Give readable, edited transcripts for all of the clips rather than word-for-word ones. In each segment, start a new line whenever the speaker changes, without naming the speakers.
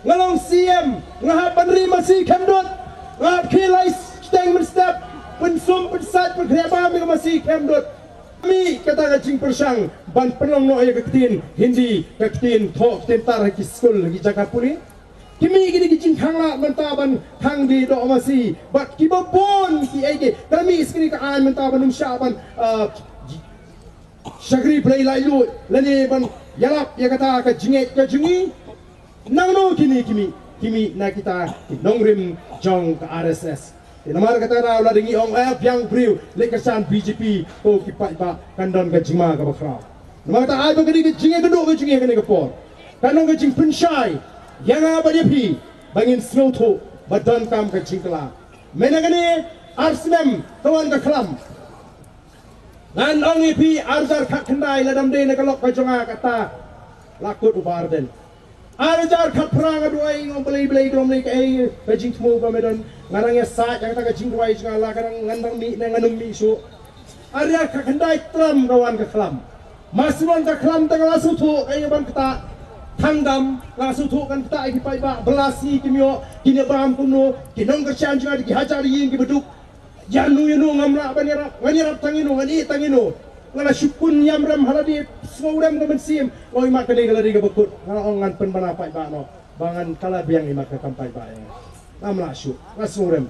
ngalong CEM ngahapan Ri Masi khem dot ngahap khie lai steng mynstep pensum pensat perkheba mi Masi khem dot mi kata kacing persang ban penong no ya ketin hindi ketin thok tentar ki school ki Jakapuri kimi gini kicing khangla mentaban khang di do Masi bat ki babon ki ege kami skini ka an mentaban num syaban syagri play lai lu lani ban yalap ya kata ka jinget ka jingi nang no kimi na kita nongrim jong ka RSS namar kata na ulah dengi ong yang priu lekersan BJP ko kipat ba kandon ka jima ka bakra namar kata ai ba gini jinge genduk ka jinge ka por kanong ka jing pensyai yang apa dia pi bangin snow to badan kam ka jingkla menagani arsnem kawan ka klam ngan ong ipi arjar khat khandai ladam de na kalok ka jonga kata lakut Bah Arden Arajar khat prang aduai ngom belai dom ni kai kajing tmu ka medon ngarang ya sa yang ta kajing duai jang la karang ngandang mi nganum mi su arya khat khandai tram kawan ka klam masron ka klam ta la su thu ai ban kata thanggam la su thu kan kata ai pai ba belasi kimyo kini bam kuno kinong ka chan jang di hajar yin ki beduk janu yunu ngamra banirap tangino ngani tangino ngala syukun yamram haladi sawram ka mensim oi mak kali galadi ka bekut ngala ongan pen banapai ba no bangan kala biang imak ka kampai ba namla syu ngasawram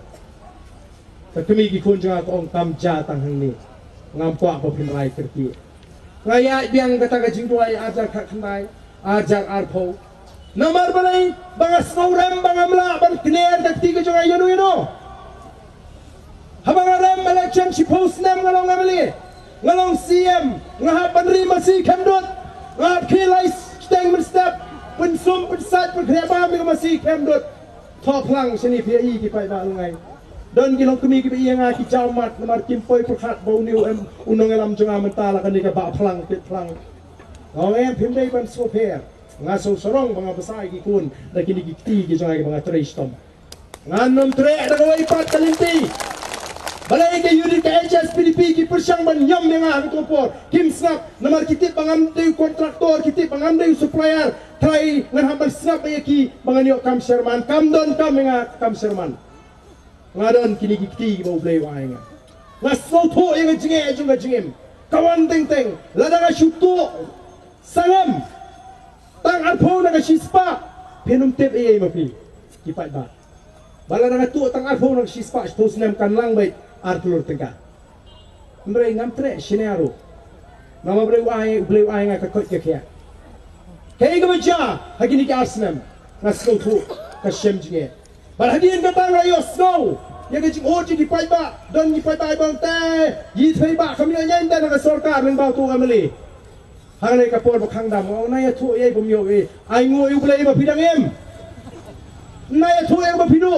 ta kemi ki kun jang ko ong tam ja tang hang ni ngampua ko pin rai kerti ngaya biang kata ka jingduai ajar khat khandai ajar arpo namar balai bangas sawram bangamla ban kner dakti ka jang ayano yano habang aram election si post nam ngalong ngamali ngalong CEM ngahapan Ri Masi khem dot ngahap khie lai steng mynstep pensum pensat perkheba mi Masi khem dot thop lang sini PI ki pai ba lungai don gilong kemi ki nga ki jaumat namar kim poi perkhat bau niu em unong elam jonga mentala kan ka ba phlang pit phlang ngem phim dei ban so pher ngaso sorong banga basai ki kun da kini ki ti ki jonga ki banga trestom nganom tre da wai pat talinti balai ke unit ke HSPDP ki persang ban nyam menga ang topor kim snap namar kitip bangam deu kontraktor kitip bangam deu supplier try ngan hambal snap iaki bangani kam sherman kam don kam menga kam sherman ngadon kini kiti bau blai wai nga ngaso tho yang jinge junga jingem kawan teng teng ladanga syuktu sangam tang arpo na shispa penum tep e mapi kipat ba baladanga tu tang arpo na shispa sto sinam kan lang bai artulur tengah. Mereka ngam tre sinaru. Nama beliau ai ngak kot ke kia. Kaya ke baca hagi ni ke Arsenal ngasau tu ke Shem jinge. Bal hadian datang rayo snow. Ya ke jing oji di pai ba don di pai bang te. Yi thai ba kami nyan dan ke sarkar nang bau tu kamali. Hang nei ka por bakhang dam au nai thu ye bom yo e. Ai ngo yu belai ba pidang em. Nai thu ye ba pidu.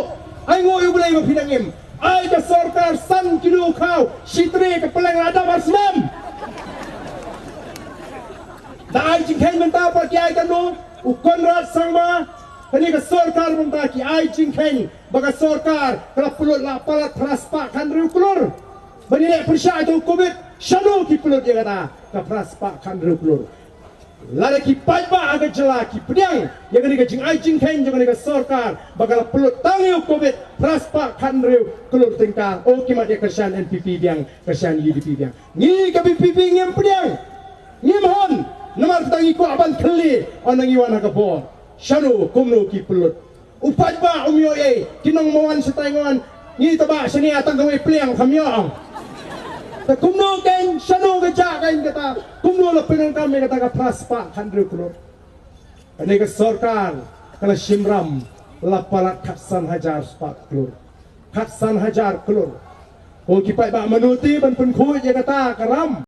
Ai ngo yu belai ba pidang em. Ai ke sarkar san kidu kau sitri ke pelang lada barsmam da ai jingkhen menta pa ki ai kanu ukon rat sangma kani ke sarkar menta ki ai jingkhen baga sarkar kala pulut la pala traspa kan ru kulur bani le persya itu covid shanu ki pulut dia kata ka traspa kan ru kulur lada ki pajba aga jela ki pediang yang kani ke jing ai jingkhen jangan ke sarkar baga pulut tangiu covid traspa kan ru kulur tingkang o ki ma dia kersan NPP biang kersan UDP biang ni ka PPP ngem pediang ngem hon namar tangi ko aban khli onang iwan ka po shanu kumno ki pulut upajba umyo e kinong mawan sa taingon ni taba sini atang gawe pliang kamyo ta kumno ken shanu ga ja ken kata kumno la pinang kami kata ka praspa khandru kulur ani ka sarkar kala shimram la pala khatsan hajar spak kulur khatsan hajar kulur ko kipai ba manuti ban pun khu je kata karam